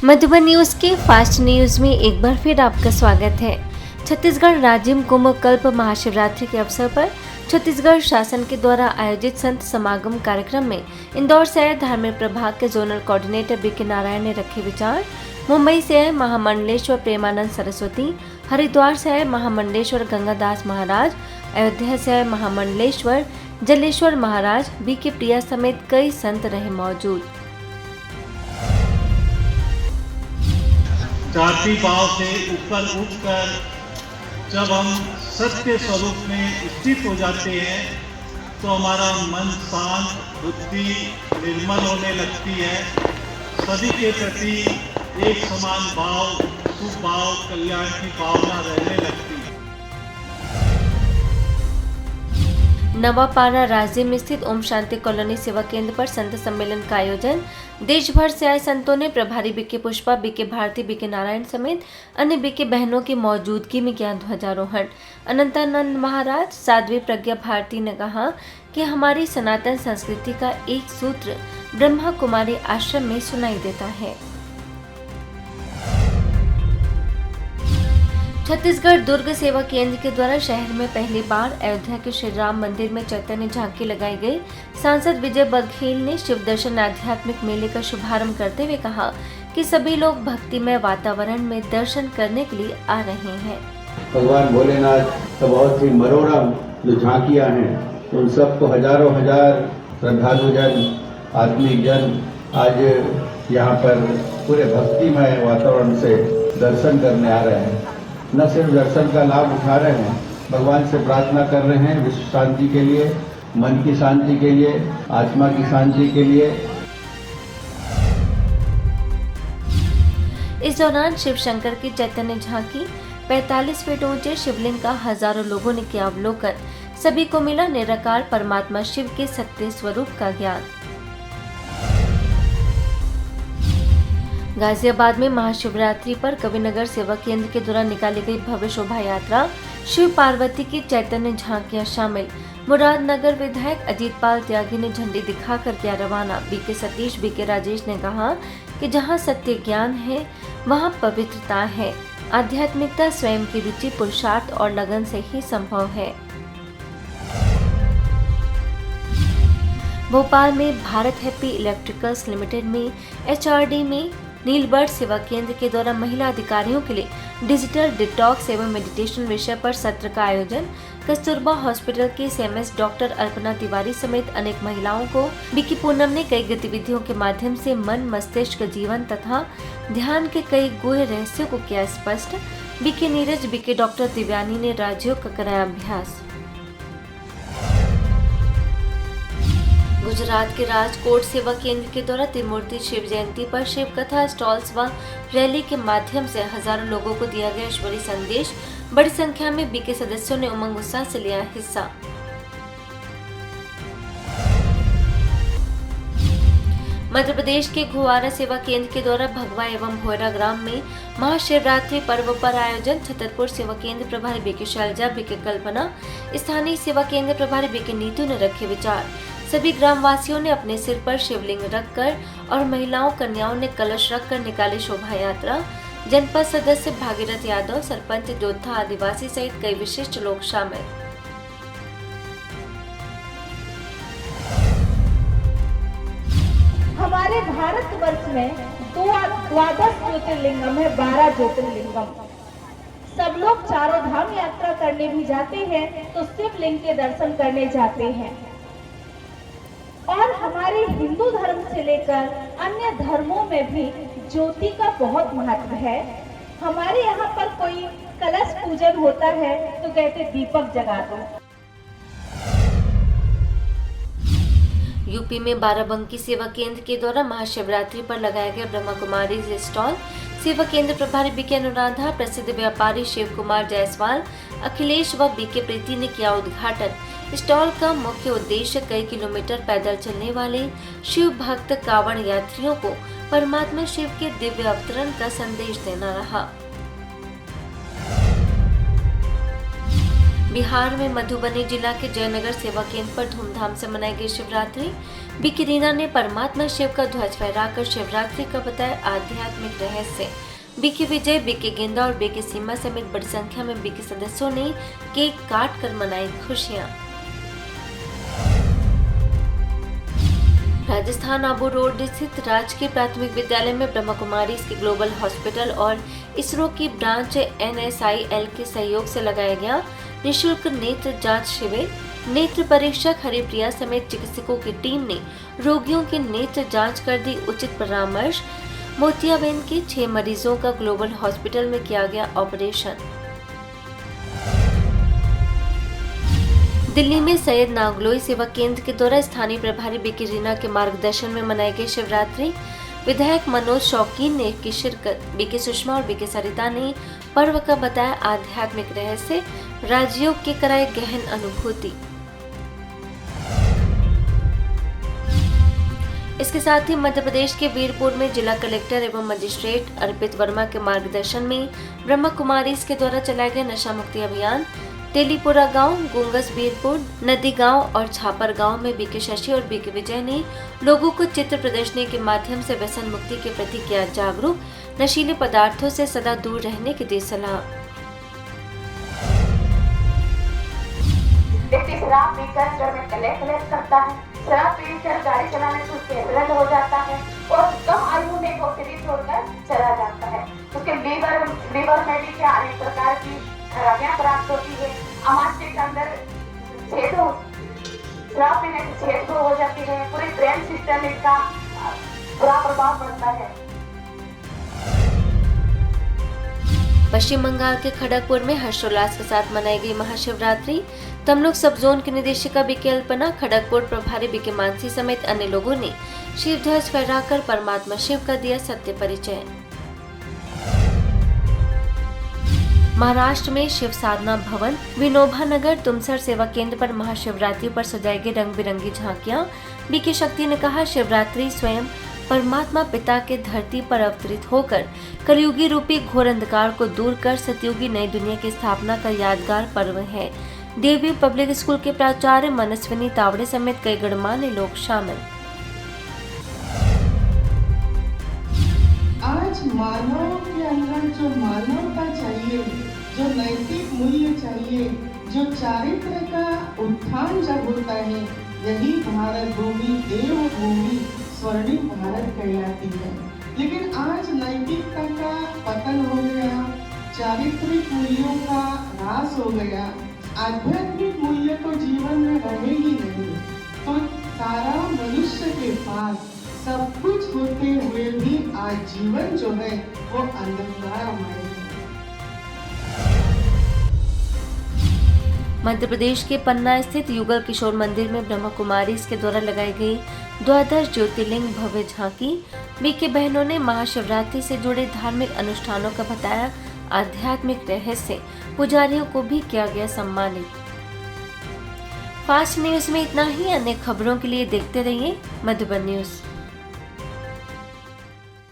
Madhuban news के fast news में एक बार फिर आपका स्वागत है। छत्तीसगढ़ राज्य कुंभ कल्प महाशिवरात्रि के अवसर पर छत्तीसगढ़ शासन के द्वारा आयोजित संत समागम कार्यक्रम में इंदौर से आए धार्मिक प्रभाग के जोनल कोऑर्डिनेटर बीके नारायण ने रखे विचार। मुंबई से आए महामंडलेश्वर प्रेमानंद सरस्वती, हरिद्वार से आए महामंडलेश्वर गंगादास महाराज, अयोध्या से आए महामंडलेश्वर जलेश्वर महाराज, बीके प्रिया समेत कई संत रहे मौजूद। जाति भाव से ऊपर उठकर जब हम सत्य स्वरूप में स्थित हो जाते हैं तो हमारा मन शांत, बुद्धि निर्मल होने लगती है। सभी के प्रति एक समान भाव, शुभ भाव, कल्याण की भावना रहने लगती है। नवापारा राज्य में स्थित ओम शांति कॉलोनी सेवा केंद्र पर संत सम्मेलन का आयोजन। देश भर से आए संतों ने प्रभारी BK Pushpa, BK Bharati, BK Narayan समेत अन्य बीके बहनों की मौजूदगी में किया ध्वजारोहण। अनंतानंद महाराज साध्वी प्रज्ञा भारती ने कहा कि हमारी सनातन संस्कृति का एक सूत्र ब्रह्मा कुमारी आश्रम में सुनाई देता है। छत्तीसगढ़ दुर्ग सेवा केंद्र के द्वारा शहर में पहली बार अयोध्या के श्री राम मंदिर में चैतन्य झांकी लगाई गई। सांसद विजय बघेल ने शिव दर्शन आध्यात्मिक मेले का शुभारंभ करते हुए कहा कि सभी लोग भक्तिमय वातावरण में दर्शन करने के लिए आ रहे हैं। भगवान भोलेनाथ का बहुत ही मनोरम जो झांकियां हैं, उन सबको हजारों हजार श्रद्धालुजन, आत्मिक जन आज यहाँ पर पूरे भक्तिमय वातावरण से दर्शन करने आ रहे हैं। न सिर्फ दर्शन का लाभ उठा रहे हैं, भगवान से प्रार्थना कर रहे हैं विश्व शांति के लिए, मन की शांति के लिए, आत्मा की शांति के लिए। इस दौरान शिव शंकर की चैतन्य झांकी, 45 फीट ऊंचे शिवलिंग का हजारों लोगों ने किया अवलोकन। सभी को मिला निराकार परमात्मा शिव के सत्य स्वरूप का ज्ञान। गाजियाबाद में महाशिवरात्रि पर कविनगर सेवा केंद्र के द्वारा निकाली गई भव्य शोभा यात्रा, शिव पार्वती की चैतन्य झांकियां शामिल। मुरादनगर विधायक अजीत पाल त्यागी ने झंडी दिखाकर किया रवाना। बीके सतीश, बीके राजेश ने कहा कि जहां सत्य ज्ञान है वहां पवित्रता है। आध्यात्मिकता स्वयं की रुचि, पुरुषार्थ और लगन से ही संभव है। भोपाल में भारत हैप्पी इलेक्ट्रिकल्स लिमिटेड में HRD में नीलबर्ड सेवा केंद्र के द्वारा महिला अधिकारियों के लिए डिजिटल डिटॉक्स एवं मेडिटेशन विषय पर सत्र का आयोजन। कस्तूरबा हॉस्पिटल के CMS डॉक्टर अल्पना तिवारी समेत अनेक महिलाओं को बीके पूनम ने कई गतिविधियों के माध्यम से मन, मस्तिष्क, जीवन तथा ध्यान के कई गूढ़ रहस्यों को किया स्पष्ट। BK Neeraj, BK doctor Divyani ने राजयोग का कराया अभ्यास। गुजरात के राजकोट सेवा केंद्र के द्वारा त्रिमूर्ति शिव जयंती पर शिव कथा, स्टॉल्स व रैली के माध्यम से हजारों लोगों को दिया गया ईश्वरीय संदेश। बड़ी संख्या में बीके सदस्यों ने उमंग उत्साह से लिया हिस्सा। मध्य प्रदेश के घुवारा सेवा केंद्र के द्वारा भगवा एवं भोयरा ग्राम में महाशिवरात्रि पर्व पर आयोजन। छतरपुर सेवा केंद्र प्रभारी बीके शैलजा, बीके कल्पना, स्थानीय सेवा केंद्र प्रभारी बीके नीतू ने रखे विचार। सभी ग्रामवासियों ने अपने सिर पर शिवलिंग रखकर और महिलाओं, कन्याओं ने कलश रखकर निकाली शोभा यात्रा। जनपद सदस्य भागीरथ यादव, सरपंच जोधा, आदिवासी सहित कई विशिष्ट लोग शामिल। हमारे भारतवर्ष में 12 ज्योतिर्लिंगम है, 12 ज्योतिर्लिंगम। सब लोग चारों धाम यात्रा करने भी जाते हैं तो शिवलिंग के दर्शन करने जाते हैं। और हमारे हिंदू धर्म से लेकर अन्य धर्मों में भी ज्योति का बहुत महत्व है। हमारे यहाँ पर कोई कलश पूजन होता है तो कहते दीपक जगा दो। यूपी में बाराबंकी सेवा केंद्र के द्वारा महाशिवरात्रि पर लगाया गया ब्रह्मा कुमारी स्टॉल। सेवा केंद्र प्रभारी बीके अनुराधा, प्रसिद्ध व्यापारी शिव कुमार जायसवाल, अखिलेश व बीके प्रीति ने किया उद्घाटन। स्टॉल का मुख्य उद्देश्य कई किलोमीटर पैदल चलने वाले शिव भक्त कांवड़ यात्रियों को परमात्मा शिव के दिव्य अवतरण का संदेश देना रहा। बिहार में मधुबनी जिला के जयनगर सेवा केंद्र पर धूमधाम से मनाई गई शिवरात्रि। बीके रीना ने परमात्मा शिव का ध्वज फहराकर शिवरात्रि का बताया आध्यात्मिक रहस्य। बीके विजय, बीके गेंदा और बीके सीमा समेत बड़ी संख्या में बीके सदस्यों ने केक काट कर मनाई खुशियां। राजस्थान आबू रोड स्थित राजकीय प्राथमिक विद्यालय में ब्रह्मा कुमारी इसके ग्लोबल हॉस्पिटल और इसरो की ब्रांच NSIL के सहयोग से लगाया गया निःशुल्क नेत्र जांच शिविर। नेत्र परीक्षक हरिप्रिया समेत चिकित्सकों की टीम ने रोगियों की नेत्र जांच कर दी उचित परामर्श। मोतियाबिंद के 6 मरीजों का ग्लोबल हॉस्पिटल में किया गया ऑपरेशन। दिल्ली में सैयद नागलोई सेवा केंद्र के द्वारा स्थानीय प्रभारी बीके रीना के मार्गदर्शन में मनाई गई शिवरात्रि। विधायक मनोज शौकीन ने की शिरकत। बीके सुषमा और बीके सरिता ने पर्व का बताया आध्यात्मिक रहस्य। राजयोग के कराए गहन अनुभूति। इसके साथ ही मध्य प्रदेश के वीरपुर में जिला कलेक्टर एवं मजिस्ट्रेट अर्पित वर्मा के मार्गदर्शन में ब्रह्मा कुमारीज के द्वारा चलाया गया नशा मुक्ति अभियान। तेलीपुरा गांव, गुंगस वीरपुर, नदी गांव और छापर गांव में बीके शशि और बीके विजय ने लोगों को चित्र प्रदर्शनी के माध्यम से व्यसन मुक्ति के प्रति किया जागरूक। नशीले पदार्थों से सदा दूर रहने की दी सलाह। व्यक्ति शराब पीकर घर में कलेश करता है, शराब पीकर गाड़ी चलाने से उसके एक्सीडेंट हो जाता है और कम आयु में वो शरीर छोड़कर चला जाता है। उसके लीवर में भी क्या अनेक प्रकार की खराबियां प्राप्त होती है। आमाशय के अंदर छेद हो, शराब पीने से छेद हो जाती है। पूरे ब्रेन सिस्टम इसका बुरा प्रभाव पड़ता है। पश्चिम बंगाल के खड़गपुर में हर्षोल्लास के साथ मनाई गई महाशिवरात्रि। तमलुक सब जोन की निदेशिका बीके अल्पना, खड़गपुर प्रभारी बीके मानसी समेत अन्य लोगों ने शिव ध्वज फहराकर परमात्मा शिव का दिया सत्य परिचय। महाराष्ट्र में शिव साधना भवन, विनोबा नगर, तुमसर सेवा केंद्र पर महाशिवरात्रि पर सजाई गई रंग बिरंगी झांकियां। बीके शक्ति ने कहा, शिवरात्रि स्वयं परमात्मा पिता के धरती पर अवतरित होकर कलयुगी रूपी घोर अंधकार को दूर कर सतयुगी नई दुनिया की स्थापना का यादगार पर्व है। देवव्यू पब्लिक स्कूल के प्राचार्य मनस्विनी तावड़े समेत कई गणमान्य लोग शामिल। आज मानव के अंदर जो मानवता चाहिए, जो नैतिक मूल्य चाहिए, जो चारित्र का उत्थान जब होता है, यही भारत भूमि, देव भूमि, स्वर्णिम भारत कहलाती है। लेकिन आज नैतिकता का पतन हो गया, चारित्रिक मूल्यों का ह्रास हो गया, आध्यात्मिक मूल्य तो जीवन में रहे ही नहीं। तो सारा मनुष्य के पास सब कुछ होते हुए भी आज जीवन जो है वो अंधकारमय है। मध्य प्रदेश के पन्ना स्थित युगल किशोर मंदिर में ब्रह्मा कुमारी इसके द्वारा लगाई गई द्वादश ज्योतिर्लिंग भव्य झांकी। बीके बहनों ने महाशिवरात्रि से जुड़े धार्मिक अनुष्ठानों का बताया आध्यात्मिक रहस्य। पुजारियों को भी किया गया सम्मानित। फास्ट न्यूज में इतना ही। अन्य खबरों के लिए देखते रहिए मधुबन न्यूज।